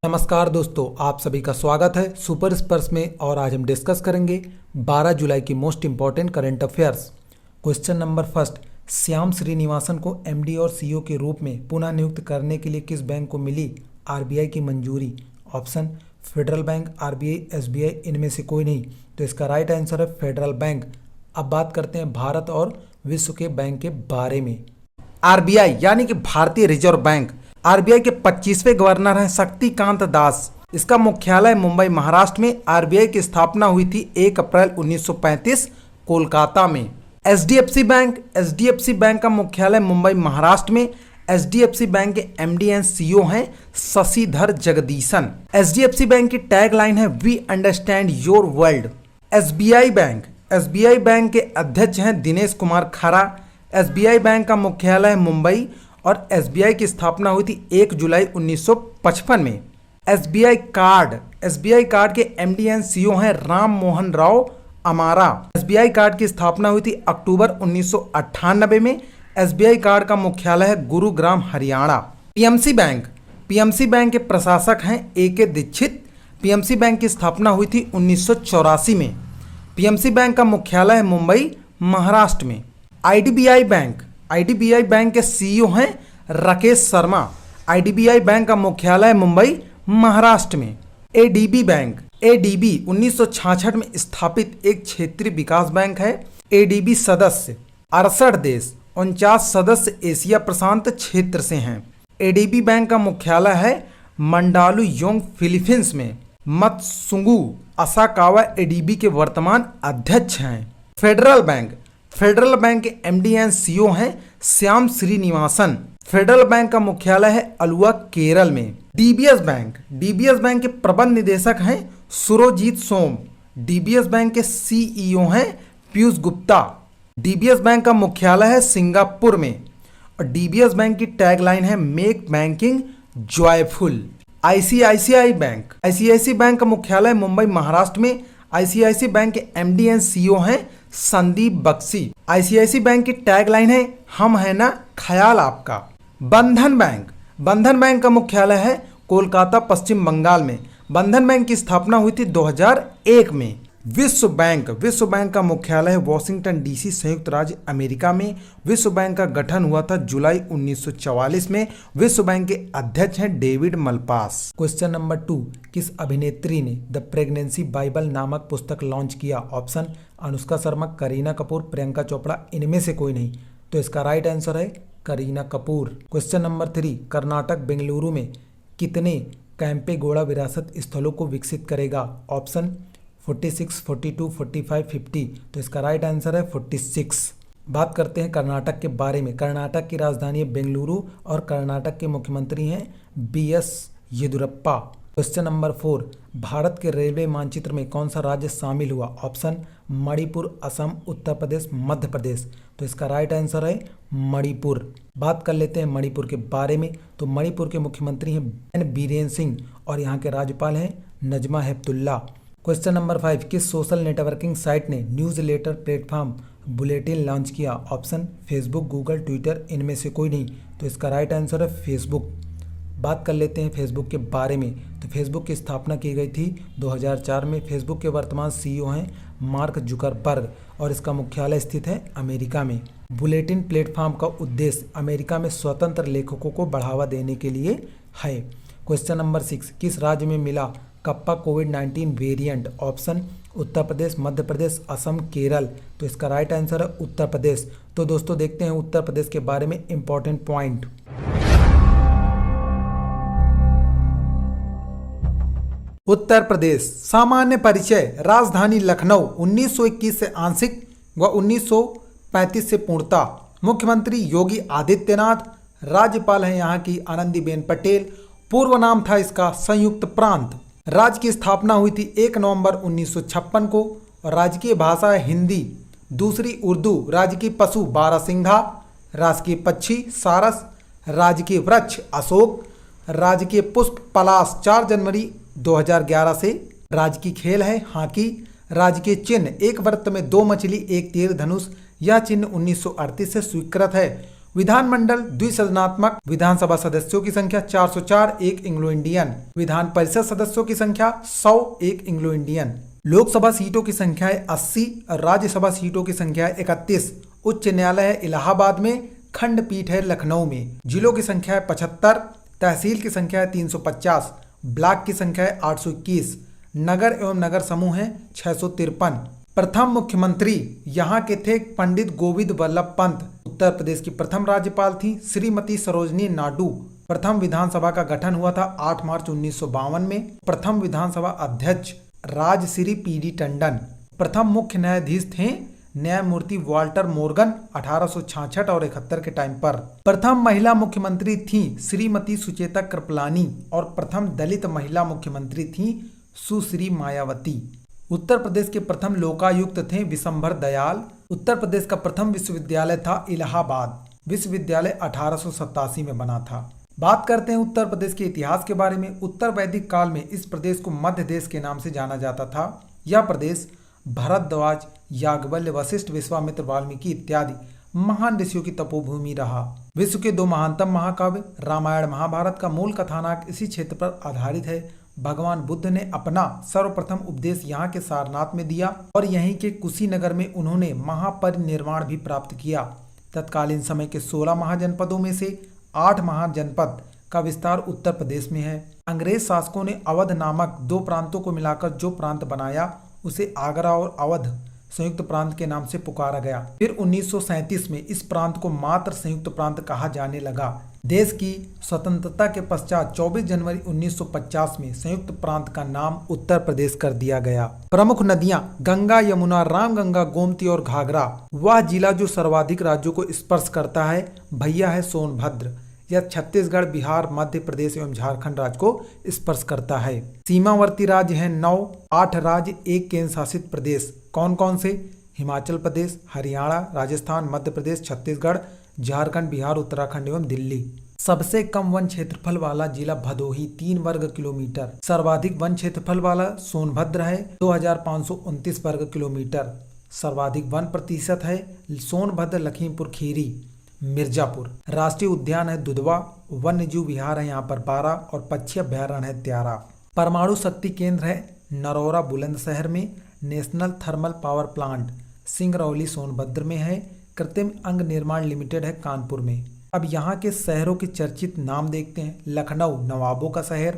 नमस्कार दोस्तों, आप सभी का स्वागत है सुपर स्पर्श में। और आज हम डिस्कस करेंगे 12 जुलाई की most important current affairs. Question number first, Shyam Srinivasan को एमडी और सीईओ के रूप में पुनः नियुक्त करने के लिए किस बैंक को मिली आरबीआई की मंजूरी? Option federal bank, RBI, SBI, इनमें से कोई नहीं। तो इसका राइट आंसर है फेडरल बैंक। अब बात करते हैं भारत और विश्व के बैंक के बारे में। आरबीआई यानी कि भारतीय रिजर्व बैंक, आरबीआई के 25वें गवर्नर हैं शक्तिकांत दास। इसका मुख्यालय मुंबई महाराष्ट्र में। आरबीआई की स्थापना हुई थी 1 अप्रैल 1935 कोलकाता में। एचडीएफसी बैंक का मुख्यालय मुंबई महाराष्ट्र में। एचडीएफसी बैंक के एमडी एंड सीईओ हैं शशिधर जगदीशन। एचडीएफसी बैंक की टैगलाइन है we understand your world. SBI bank के अध्यक्ष हैं दिनेश कुमार खरा। एसबीआई बैंक का मुख्यालय है मुंबई और एसबीआई की स्थापना हुई थी 1 जुलाई 1955 में। एसबीआई कार्ड के एमडी एंड सीईओ हैं राम मोहन राव अमारा। एसबीआई कार्ड की स्थापना हुई थी अक्टूबर 1998 में। एसबीआई कार्ड का मुख्यालय है गुरुग्राम, हरियाणा। पीएमसी बैंक के प्रशासक हैं एके दीक्षित। पीएमसी बैंक की स्थापना हुई थी 1984 में। पीएमसी बैंक का मुख्यालय है मुंबई, महाराष्ट्र में। आईडीबीआई बैंक के सीईओ हैं राकेश शर्मा। आईडीबीआई बैंक का मुख्यालय मुंबई, महाराष्ट्र में। एडीबी 1966 में स्थापित एक क्षेत्रीय विकास बैंक है। एडीबी सदस्य 68 देश, 49 सदस्य एशिया प्रशांत क्षेत्र से हैं। एडीबी बैंक का मुख्यालय है मंडालुयोंग, फिलीपींस में। मत्सुंगु असाकावा एडीबी के वर्तमान अध्यक्ष हैं। फेडरल बैंक के एमडी एंड सीईओ हैं श्याम श्रीनिवासन। फेडरल बैंक का मुख्यालय है अलुवा, केरल में। डीबीएस बैंक के प्रबंध निदेशक हैं सुरजीत सोम। डीबीएस बैंक के सीईओ हैं पीयूष गुप्ता। डीबीएस बैंक का मुख्यालय है सिंगापुर में। और डीबीएस बैंक की टैगलाइन है make banking joyful. ICICI bank का मुख्यालय मुंबई, महाराष्ट्र में। आईसीआईसीआई बैंक के एमडी एंड सीईओ हैं संदीप बख्शी। आईसीआईसीआई बैंक की टैगलाइन है हम है ना ख्याल आपका। बंधन बैंक का मुख्यालय है कोलकाता, पश्चिम बंगाल में। बंधन बैंक की स्थापना हुई थी 2001 में। विश्व बैंक का मुख्यालय है वॉशिंगटन डीसी, संयुक्त राज्य अमेरिका में। विश्व बैंक का गठन हुआ था जुलाई 1944 में। विश्व बैंक के अध्यक्ष हैं डेविड मलपास। क्वेश्चन नंबर 2, किस अभिनेत्री ने द प्रेगनेंसी बाइबल नामक पुस्तक लॉन्च किया? ऑप्शन अनुष्का शर्मा, करीना कपूर, प्रियंका चोपड़ा, इनमें से कोई नहीं। तो इसका राइट आंसर है करीना कपूर। क्वेश्चन नंबर 3, कर्नाटक बेंगलुरु में कितने कैंपेगौड़ा विरासत स्थलों को विकसित करेगा? ऑप्शन 46, 42, 45, 50। तो इसका राइट आंसर है 46। बात करते हैं कर्नाटक के बारे में। कर्नाटक की राजधानी है बेंगलुरु और कर्नाटक के मुख्यमंत्री हैं BS Yediyurappa. Question number 4, Bharat के रेलवे मानचित्र में कौन सा राज्य शामिल हुआ? ऑप्शन मणिपुर, असम, उत्तर प्रदेश, मध्य प्रदेश। तो इसका राइट आंसर है मणिपुर। बात कर लेते हैं मणिपुर के बारे में। तो मणिपुर के मुख्यमंत्री हैं एन बीरेन सिंह और यहाँ के राज्यपाल हैं नजमा हेपतुल्ला। क्वेश्चन नंबर 5, किस सोशल नेटवर्किंग साइट ने newsletter platform bulletin launch किया? ऑप्शन फेसबुक, गूगल, ट्विटर, इनमें से कोई नहीं। तो इसका राइट आंसर है फेसबुक। बात कर लेते हैं फेसबुक के बारे में। तो फेसबुक की स्थापना की गई थी 2004 में। फेसबुक के वर्तमान सीईओ हैं मार्क जुकरबर्ग और इसका मुख्यालय स्थित है अमेरिका में। बुलेटिन प्लेटफॉर्म का उद्देश्य अमेरिका में स्वतंत्र लेखकों को बढ़ावा देने के लिए है। क्वेश्चन नंबर 6, किस राज्य में मिला कप्पा कोविड-19 वेरिएंट? ऑप्शन उत्तर प्रदेश, मध्य प्रदेश, असम, केरल। तो इसका राइट आंसर है उत्तर प्रदेश। तो दोस्तों देखते हैं उत्तर प्रदेश के बारे में इंपॉर्टेंट पॉइंट। उत्तर प्रदेश सामान्य परिचय, राजधानी लखनऊ, 1921 से आंशिक व 1935 से पूर्णतः। मुख्यमंत्री योगी आदित्यनाथ। राज्यपाल हैं यहाँ की आनंदीबेन पटेल। पूर्व नाम था इसका संयुक्त प्रांत। राज्य की स्थापना हुई थी 1 नवंबर 1956 को और राजकीय भाषा है हिंदी, दूसरी उर्दू। राजकीय पशु बारहसिंघा, राजकीय पक्षी सारस, राजकीय वृक्ष अशोक, राजकीय पुष्प पलाश। 4 जनवरी 2011 से। राजकीय खेल है हॉकी। राजकीय चिन्ह एक वृत्त में 2 मछली, 1 तीर धनुष। यह चिन्ह 1938 से स्वीकृत है। विधानमंडल द्विसदनात्मक विधानसभा सदस्यों की संख्या 404, एक एंग्लो इंडियन। विधान परिषद सदस्यों की संख्या 100, एक एंग्लो इंडियन। लोकसभा सीटों की संख्या है 80 और राज्यसभा सीटों की संख्या है 31। उच्च न्यायालय है इलाहाबाद में, खंडपीठ है लखनऊ में। जिलों की संख्या है 75, तहसील की संख्या है 350, ब्लॉक की संख्या है 821, नगर एवं नगर समूह है 653। प्रथम मुख्यमंत्री यहाँ के थे पंडित गोविंद वल्लभ पंत। उत्तर प्रदेश की प्रथम राज्यपाल थी श्रीमती सरोजनी नायडू। प्रथम विधानसभा का गठन हुआ था 8 मार्च 1952 में। प्रथम विधानसभा अध्यक्ष राजश्री पीडी टंडन। प्रथम मुख्य न्यायाधीश थे न्यायमूर्ति वाल्टर मोर्गन 1866 और 71 के टाइम पर। प्रथम महिला मुख्यमंत्री थी श्रीमती सुचेता कृपलानी और प्रथम दलित महिला मुख्यमंत्री थी सुश्री मायावती। उत्तर प्रदेश के प्रथम लोकायुक्त थे विशंभर दयाल। उत्तर प्रदेश का प्रथम विश्वविद्यालय था इलाहाबाद। विश्वविद्यालय 1887 में बना था। बात करते हैं उत्तर प्रदेश के इतिहास के बारे में। उत्तर वैदिक काल में इस प्रदेश को मध्य देश के नाम से जाना जाता था। यह प्रदेश भरद्वाज, याज्ञवल्क्य, वशिष्ठ, विश्वामित्र, वाल्मीकि इत्यादि महान ऋषियों की तपोभूमि रहा। विश्व के 2 महानतम महाकाव्य रामायण महाभारत का मूल कथानक इसी क्षेत्र पर आधारित है। भगवान बुद्ध ने अपना सर्वप्रथम उपदेश यहाँ के सारनाथ में दिया और यहीं के कुशीनगर में उन्होंने महापरिनिर्वाण भी प्राप्त किया। तत्कालीन समय के 16 महाजनपदों में से 8 महाजनपद का विस्तार उत्तर प्रदेश में है। अंग्रेज शासकों ने अवध नामक 2 प्रांतों को मिलाकर जो प्रांत बनाया उसे आगरा और अवध संयुक्त प्रांत के नाम से पुकारा गया। फिर 1937 में इस प्रांत को मात्र संयुक्त प्रांत कहा जाने लगा। देश की स्वतंत्रता के पश्चात 24 जनवरी 1950 में संयुक्त प्रांत का नाम उत्तर प्रदेश कर दिया गया। प्रमुख नदियां गंगा, यमुना, रामगंगा, गोमती और घाघरा। वह जिला जो सर्वाधिक राज्यों को स्पर्श करता है भैया है सोनभद्र। यह छत्तीसगढ़, बिहार, मध्य प्रदेश एवं झारखंड राज्य को स्पर्श करता है। सीमावर्ती राज्य हैं 9, 8 राज्य, 1 केंद्र शासित प्रदेश। कौन कौन से? हिमाचल प्रदेश, हरियाणा, राजस्थान, मध्य प्रदेश, छत्तीसगढ़, झारखंड, बिहार, उत्तराखंड एवं दिल्ली। सबसे कम वन क्षेत्रफल वाला जिला भदोही 3 वर्ग किलोमीटर। सर्वाधिक वन क्षेत्रफल वाला सोनभद्र है 2529 वर्ग किलोमीटर। सर्वाधिक वन प्रतिशत है सोनभद्र, लखीमपुर खीरी, मिर्जापुर। राष्ट्रीय उद्यान है दुधवा। वन्यजीव विहार है यहाँ पर 12 और पक्षी अभ्यारण्य है 13। परमाणु शक्ति केंद्र है नरौरा बुलंदशहर में। National thermal power plant Singrauli Sonbhadra में है। कृत्रिम अंग निर्माण लिमिटेड है कानपुर में। अब यहाँ के शहरों के चर्चित नाम देखते हैं। लखनऊ नवाबों का शहर,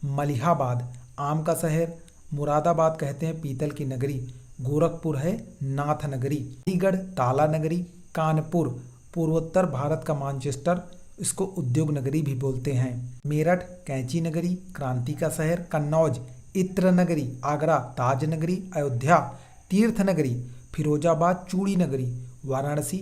मलिहाबाद आम का शहर, मुरादाबाद कहते हैं पीतल की नगरी, गोरखपुर है नाथ नगरी, अलीगढ़ ताला नगरी, कानपुर पूर्वोत्तर भारत का मैनचेस्टर, इसको उद्योग नगरी भी बोलते हैं, मेरठ कैंची नगरी, क्रांति का शहर, कन्नौज इत्र नगरी, आगरा ताज नगरी, अयोध्या तीर्थ नगरी, फिरोजाबाद चूड़ी नगरी, वाराणसी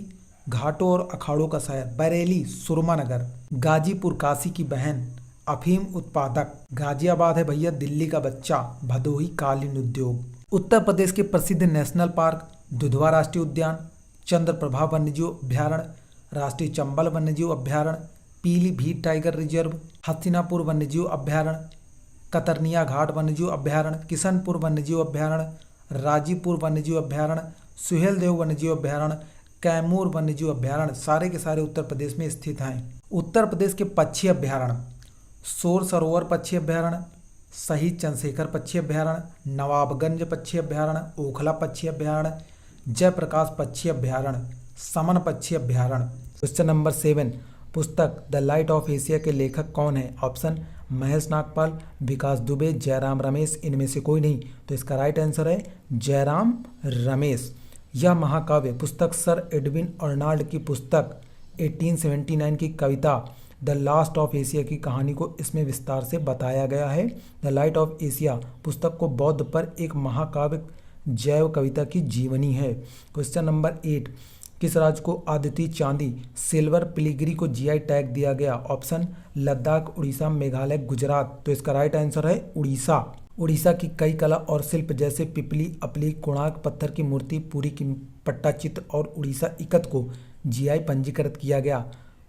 घाटों और अखाड़ों का शहर, बरेली सुरमा नगर, गाजीपुर काशी की बहन, अफीम उत्पादक, गाजियाबाद है भैया दिल्ली का बच्चा, भदोही कालीन उद्योग। उत्तर प्रदेश के प्रसिद्ध नेशनल पार्क दुधवा राष्ट्रीय उद्यान, चंद्रप्रभा वन्यजीव अभ्यारण्य, राष्ट्रीय चंबल वन्यजीव अभ्यारण्य, पीलीभीत टाइगर रिजर्व, हस्तिनापुर वन्यजीव अभ्यारण्य, कतरनिया घाट वन्यजीव अभ्यारण्य, किशनपुर वन्यजीव अभ्यारण्य, राजीपुर वन्यजीव अभ्यारण्य, सुहेलदेव वन्यजीव अभ्यारण्य, कैमूर वन्यजीव अभ्यारण्य, सारे के सारे उत्तर प्रदेश में स्थित हैं। उत्तर प्रदेश के पक्षी अभ्यारण्य, शोर सरोवर पक्षी अभ्यारण्य, शहीद चंद्रशेखर पक्षी अभ्यारण्य, नवाबगंज पक्षी अभ्यारण्य, ओखला पक्षी अभ्यारण्य, जयप्रकाश पक्षी अभ्यारण्य, समन पक्षी अभ्यारण्य। क्वेश्चन नंबर 7, पुस्तक द लाइट ऑफ एशिया के लेखक कौन है? ऑप्शन महेश नागपाल, विकास दुबे, जयराम रमेश, इनमें से कोई नहीं। तो इसका राइट आंसर है जयराम रमेश। यह महाकाव्य पुस्तक सर एडविन अर्नाल्ड की पुस्तक 1879 की कविता द लास्ट ऑफ एशिया की कहानी को इसमें विस्तार से बताया गया है। द लाइट ऑफ एशिया पुस्तक को बौद्ध पर एक महाकाव्य जैव कविता की जीवनी है। क्वेश्चन नंबर 8, किस राज्य को आदिति चांदी सिल्वर पिलीग्री को जीआई टैग दिया गया? ऑप्शन लद्दाख, उड़ीसा, मेघालय, गुजरात। तो इसका राइट आंसर है उड़ीसा। उड़ीसा की कई कला और शिल्प जैसे पिपली, अपली, कोणार्क पत्थर की मूर्ति, पुरी की पट्टाचित्र और उड़ीसा इकत को जीआई पंजीकृत किया गया।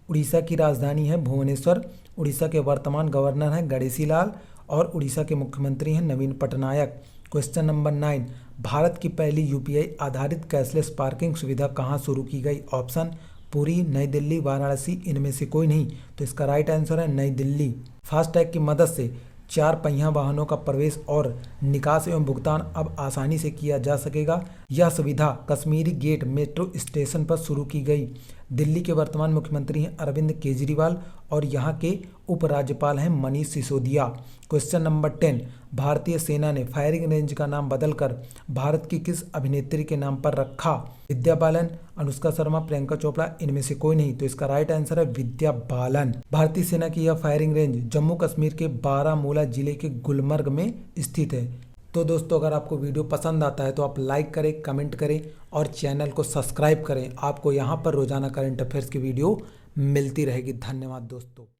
उड़ीसा की राजधानी है भुवनेश्वर। उड़ीसा के वर्तमान गवर्नर हैं गणेशी लाल और उड़ीसा के मुख्यमंत्री हैं नवीन पटनायक। क्वेश्चन नंबर 9, भारत की पहली यूपीआई आधारित कैशलेस पार्किंग सुविधा कहाँ शुरू की गई? ऑप्शन पुरी, नई दिल्ली, वाराणसी, इनमें से कोई नहीं। तो इसका राइट आंसर है नई दिल्ली। फास्टैग की मदद से 4 पहिया वाहनों का प्रवेश और निकास एवं भुगतान अब आसानी से किया जा सकेगा। यह सुविधा कश्मीरी गेट मेट्रो स्टेशन पर शुरू की गई। दिल्ली के वर्तमान मुख्यमंत्री हैं अरविंद केजरीवाल और यहाँ के उपराज्यपाल हैं मनीष सिसोदिया। क्वेश्चन नंबर 10, भारतीय सेना ने फायरिंग रेंज का नाम बदलकर भारत की किस अभिनेत्री के नाम पर रखा? विद्या बालन, अनुष्का शर्मा, प्रियंका चोपड़ा, इनमें से कोई नहीं। तो इसका राइट आंसर है विद्या बालन। भारतीय सेना की यह फायरिंग रेंज जम्मू कश्मीर के बारामूला जिले के गुलमर्ग में स्थित है। तो दोस्तों, अगर आपको वीडियो पसंद आता है तो आप लाइक करें, कमेंट करें और चैनल को सब्सक्राइब करें। आपको यहाँ पर रोजाना करंट अफेयर्स की वीडियो मिलती रहेगी। धन्यवाद दोस्तों।